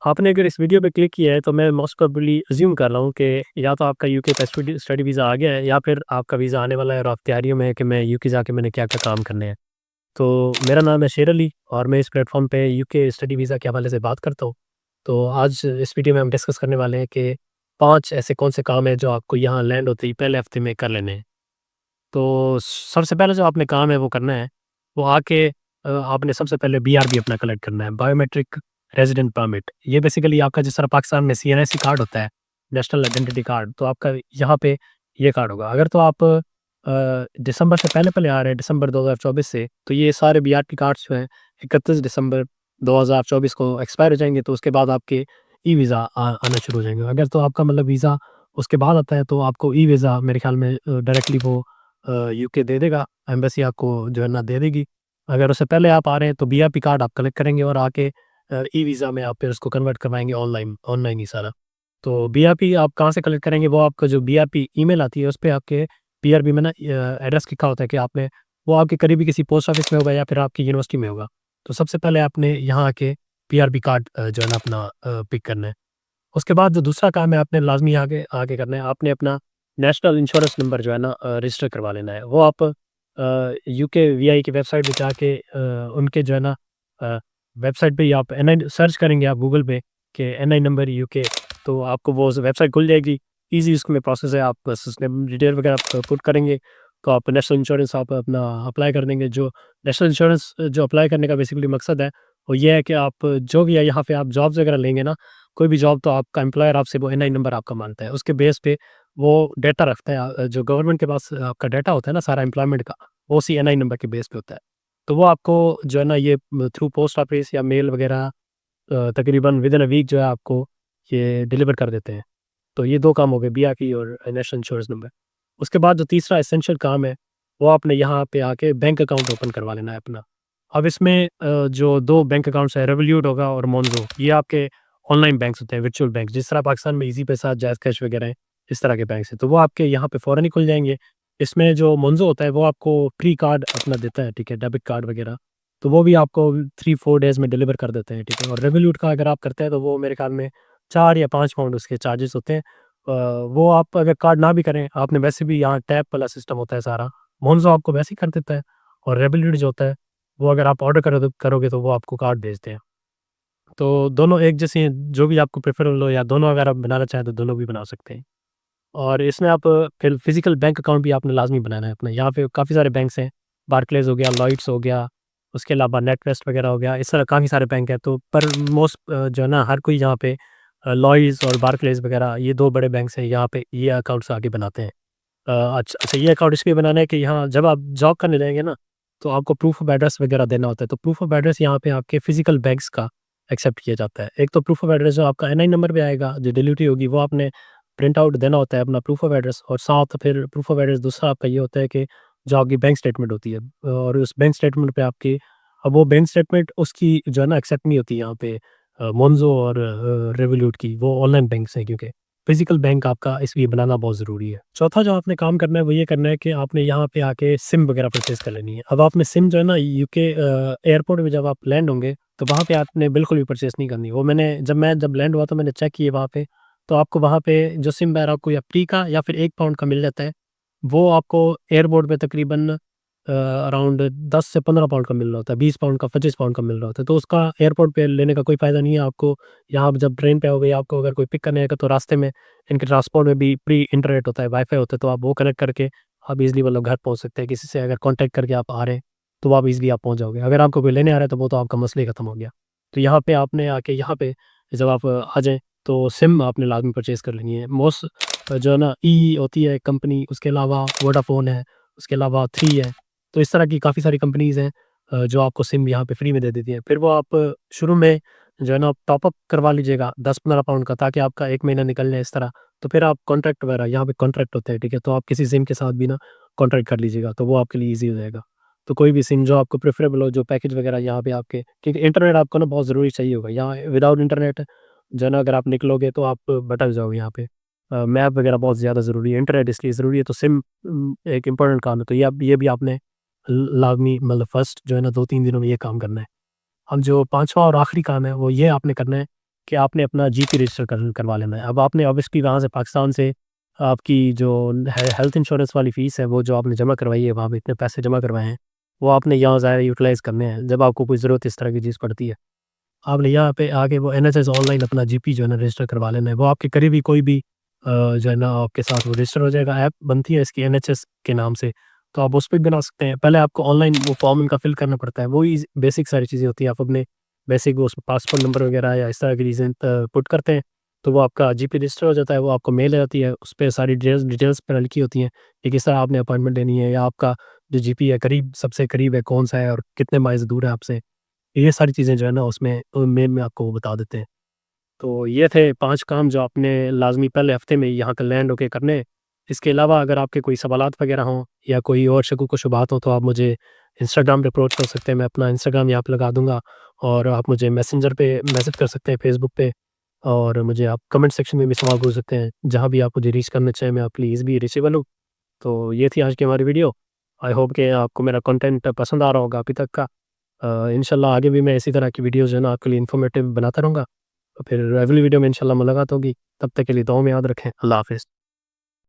आपने अगर इस वीडियो पे क्लिक किया है तो मैं मोस्ट प्रोबेबली अज़्यूम कर रहा हूँ कि या तो आपका यूके का स्टडी वीज़ा आ गया है या फिर आपका वीज़ा आने वाला है और आप तैयारियों में है कि मैं यूके जाके मैंने क्या-क्या काम करने हैं। तो मेरा नाम है शेर अली और मैं इस प्लेटफ़ॉर्म पे यूके स्टडी वीज़ा के हवाले से बात करता हूँ। तो आज इस वीडियो में हम डिस्कस करने वाले हैं कि 5 ऐसे कौन से काम हैं जो आपको यहाँ लैंड होते ही पहले हफ़्ते में कर लेने हैं। तो सबसे पहले जो आपने काम है वो करना है, वो आके आपने सबसे पहले बीआरबी अपना कलेक्ट करना है, बायोमेट्रिक रेज़िडेंट परमिट। ये बेसिकली आपका जिस तरह पाकिस्तान में सीएनआईसी कार्ड होता है, नेशनल आइडेंटिटी कार्ड, तो आपका यहाँ पे ये कार्ड होगा। अगर तो आप दिसंबर से पहले-पहले आ रहे हैं, दिसंबर 2024 से, तो ये सारे बीआरबी कार्ड्स जो हैं 31 दिसंबर 2024 को एक्सपायर हो जाएँगे, तो उसके बाद आपके ई-वीज़ा आना शुरू हो जाएँगे। अगर तो आपका मतलब वीज़ा उसके बाद आता है, तो आपको ई-वीज़ा मेरे ख़्याल में डायरेक्टली वो यूके दे देगा, एम्बेसी आपको जो है ना दे देगी। अगर उससे पहले आप आ रहे हैं तो बीआरपी कार्ड आप कलेक्ट करेंगे और आके ई-वीज़ा में आप फिर उसको कन्वर्ट करवाएँगे ऑनलाइन ऑनलाइन ही सारा। तो बीआरपी आप कहाँ से कलेक्ट करेंगे, वो आपका जो बीआरपी ईमेल आती है, उस पे आपके बीआरपी में ना एड्रेस लिखा होता है कि आपने वो आपके करीबी किसी पोस्ट ऑफिस में होगा या फिर आपकी यूनिवर्सिटी में होगा। तो सबसे पहले आपने यहाँ आके बीआरपी कार्ड जो है ना अपना पिक करना है। उसके बाद जो दूसरा काम है आपने लाज़मी आगे आगे करना है, आपने अपना नेशनल इंश्योरेंस नंबर जो है ना रजिस्टर करवा लेना है। वो आप यूके वीआई की वेबसाइट पे जाके उनके जो है ना अ, वेबसाइट पे ही आप एनआई सर्च करेंगे आप गूगल पे कि एनआई नंबर यूके, तो आपको वो वेबसाइट खुल जाएगी। ईज़ी उसमें प्रोसेस है, आप बस उसमें डिटेल वगैरह आप पुट करेंगे, तो आप नेशनल इंश्योरेंस आप अपना अप्लाई कर देंगे। जो नेशनल इंश्योरेंस जो अप्लाई करने का बेसिकली मकसद है, वो ये है कि आप जो भी है यहाँ पे आप जॉब्स वगैरह लेंगे ना, कोई भी जॉब, तो आपका एम्प्लॉयर आपसे वो एनआई नंबर आपका माँगता है। उसके बेस पे वो डेटा रखता है, जो गवर्नमेंट के पास आपका डेटा होता है ना सारा एम्प्लॉयमेंट का, वो उसी एनआई नंबर के बेस पे होता है। तो वो आपको जो है ना ये थ्रू पोस्ट ऑफिस या मेल वगैरह तकरीबन विदिन अ वीक जो है आपको ये डिलीवर कर देते हैं। तो ये 2 काम हो गए, बीआरपी और नेशनल इंश्योरेंस नंबर। उसके बाद जो तीसरा एसेंशियल काम है, वो आपने यहाँ पे आके बैंक अकाउंट ओपन करवा लेना है अपना। अब इसमें जो 2 बैंक अकाउंट्स हैं, रेवोल्यूट होगा और मोन्ज़ो, ये आपके ऑनलाइन बैंक्स होते हैं, वर्चुअल बैंक, जिस तरह पाकिस्तान में ईज़ी पैसा, जैज़ कैश वगैरह हैं, इस तरह के बैंक्स हैं। तो वो आपके यहाँ पे फ़ौरन ही खुल जाएँगे। इसमें जो मोन्ज़ो होता है, वो आपको फ्री कार्ड अपना देता है, ठीक है, डेबिट कार्ड वगैरह। तो वो भी आपको 3-4 डेज़ में डिलीवर कर देते हैं, ठीक है। और रेवोल्यूट का अगर आप करते हैं, तो वो मेरे ख़्याल में 4 या 5 पाउंड उसके चार्जेस होते हैं। वो आप अगर कार्ड ना भी करें, आपने वैसे भी यहाँ टैप वाला सिस्टम होता है सारा, मोन्ज़ो आपको वैसे ही कर देता है। और रेवोल्यूट जो होता है, वो अगर आप ऑर्डर करोगे तो वो आपको कार्ड भेजते हैं। तो दोनों एक जैसे हैं, जो भी आपको प्रेफ़रेबल हो, या दोनों अगर आप बनाना चाहें तो दोनों भी बना सकते हैं। और इसमें आप फिर फिज़िकल बैंक अकाउंट भी आपने लाज़मी बनाना है अपना। यहाँ पे काफ़ी सारे बैंक्स हैं, बार्कलेज़ हो गया, लॉयड्स हो गया, उसके अलावा नेटवेस्ट वगैरह हो गया, इस तरह काफ़ी सारे बैंक हैं। तो पर मोस्ट जो है ना हर कोई यहाँ पे लॉयड्स और बार्कलेज़ वगैरह, ये 2 बड़े बैंक्स हैं, यहाँ पे ये अकाउंट्स आगे बनाते हैं। अच्छा, ये अकाउंट इसलिए बनाना है कि यहाँ जब आप जॉब करने जाएँगे ना, तो आपको प्रूफ ऑफ एड्रेस वगैरह देना होता है। तो प्रूफ ऑफ एड्रेस यहाँ पे आपके फिज़िकल बैंक्स का एक्सेप्ट किया जाता है। एक तो प्रूफ ऑफ एड्रेस जो आपका एनआई नंबर पे आएगा, जो डिलीवरी होगी, वो आपने प्रिंट आउट देना होता है अपना प्रूफ ऑफ एड्रेस, और साथ फिर प्रूफ ऑफ एड्रेस दूसरा आपका ये होता है कि जो आपकी बैंक स्टेटमेंट होती है, और उस बैंक स्टेटमेंट पे आपकी, अब वो बैंक स्टेटमेंट उसकी जो है ना एक्सेप्ट नहीं होती यहाँ पे मोन्ज़ो और रेवोल्यूट की, वो ऑनलाइन बैंक्स हैं क्योंकि। फिज़िकल बैंक आपका इसलिए बनाना बहुत ज़रूरी है। चौथा जो आपने काम करना है वो ये करना है कि आपने यहाँ पे आके सिम वगैरह परचेज़ कर लेनी है। अब आपने सिम जो है ना यूके एयरपोर्ट में जब आप लैंड होंगे, तो वहाँ पे आपने बिल्कुल भी परचेज़ नहीं करनी। वो मैं जब लैंड हुआ तो मैंने चेक किए वहाँ पे, तो आपको वहाँ पे जो सिम है आपको या फ्री का या फिर 1 पाउंड का मिल जाता है। वो आपको एयरपोर्ट पे तकरीबन अराउंड 10 से 15 पाउंड का मिल रहा होता है, 20 पाउंड का, 25 पाउंड का मिल रहा होता है। तो उसका एयरपोर्ट पे लेने का कोई फ़ायदा नहीं है आपको। यहाँ आप जब ट्रेन पे आओगे, आपको अगर कोई पिक करने आएगा, तो रास्ते में इनके ट्रांसपोर्ट में भी फ्री इंटरनेट होता है, वाई-फाई होता है, तो आप वो कनेक्ट करके आप ईज़िली मतलब घर पहुँच सकते हैं। किसी से अगर कॉन्टैक्ट करके आप आ रहे हैं, तो आप ईज़िली आप पहुँच जाओगे। अगर आपको कोई लेने आ रहा है, तो वो तो आपका मसला ही खत्म हो गया। तो यहाँ पे आपने आके यहाँ पे जब आप आ जाएँ, तो सिम आपने लाज़मी परचेज़ कर लेनी है। मोस्ट जो है ना ई होती है कंपनी, उसके अलावा वोडाफ़ोन है, उसके अलावा थ्री है। तो इस तरह की काफ़ी सारी कंपनीज़ हैं जो आपको सिम यहाँ पे फ्री में दे देती हैं। फिर वो आप शुरू में जो है ना टॉप अप करवा लीजिएगा 10-15 पाउंड का, ताकि आपका 1 महीना निकल जाए इस तरह। तो फिर आप कॉन्ट्रैक्ट वगैरह, यहाँ पे कॉन्ट्रैक्ट होते हैं, ठीक है? तो आप किसी सिम के साथ भी ना कॉन्ट्रैक्ट कर लीजिएगा, तो वो आपके लिए ईज़ी हो जाएगा। तो कोई भी सिम जो आपको प्रेफ़रेबल हो, जो पैकेज वगैरह यहाँ पे आपके, क्योंकि इंटरनेट आपको ना बहुत ज़रूरी चाहिए होगा। यहाँ विदाउट इंटरनेट जो है ना अगर आप निकलोगे तो आप भटक जाओगे यहाँ पे। मैप वगैरह बहुत ज़्यादा ज़रूरी है, इंटरनेट इसलिए ज़रूरी है, तो सिम एक इम्पोर्टेंट काम है। तो ये भी आपने लाज़मी मतलब फर्स्ट जो है ना 2-3 दिनों में ये काम करना है। अब जो 5वाँ और आखिरी काम है, वो ये आपने करना है कि आपने अपना जीपी रजिस्टर करवा लेना है। अब आपने ऑब्वियसली वहाँ से पाकिस्तान से आपकी जो हेल्थ इंश्योरेंस वाली फ़ीस है, वो जो आपने जमा करवाई है, वहाँ पे इतने पैसे जमा करवाए हैं, वो आपने यहाँ ज़ाहिर है यूटिलाइज़ करने हैं, जब आपको कोई ज़रूरत इस तरह की चीज़ पड़ती है। आपने यहाँ पे आके वो एनएचएस ऑनलाइन अपना जीपी जो है ना रजिस्टर करवा लेना है। वो आपके करीबी कोई भी जो है ना आपके साथ वो रजिस्टर हो जाएगा। ऐप बनती है इसकी एनएचएस के नाम से, तो आप उस पे भी बना सकते हैं। पहले आपको ऑनलाइन वो फॉर्म इनका फिल करना पड़ता है। वही बेसिक सारी चीज़ें होती हैं। आप अपने बेसिक वो उसमें पासपोर्ट नंबर वगैरह या इस तरह की चीज़ें पुट करते हैं, तो वो आपका जीपी रजिस्टर हो जाता है। वो आपको मेल आ जाती है, उस पे सारी डिटेल्स पे लिखी होती हैं कि किस तरह आपने अपॉइंटमेंट लेनी है, या आपका जो जीपी है करीब सबसे करीब है कौन-सा है और कितने माइल्स दूर है आपसे। ये सारी चीज़ें जो है ना उसमें मेल में आपको वो बता देते हैं। तो ये थे 5 काम जो आपने लाज़मी पहले हफ़्ते में यहाँ का लैंड होके करने हैं। इसके अलावा अगर आपके कोई सवालात वग़ैरह हों या कोई और शकूक व शुबहात हों, तो आप मुझे इंस्टाग्राम पे अप्रोच कर सकते हैं। मैं अपना इंस्टाग्राम यहाँ पे लगा दूँगा, और आप मुझे मैसेंजर पे मैसेज कर सकते हैं, फ़ेसबुक पे, और मुझे आप कमेंट सेक्शन में भी सवाल पूछ सकते हैं। जहाँ भी आप मुझे रीच करना चाहें, मैं आपके लिए ईज़िली रीचेबल हूँ। तो ये थी आज की हमारी वीडियो। आई होप कि आपको मेरा कंटेंट पसंद आ रहा होगा अभी तक का। इंशाल्लाह आगे भी मैं इसी तरह की वीडियोज़ जो है ना आपके लिए इन्फॉर्मेटिव बनाता रहूँगा। तो फिर अगली वीडियो में इंशाल्लाह मुलाकात होगी। तब तक के लिए दुआ में याद रखें। अल्लाह हाफ़िज़।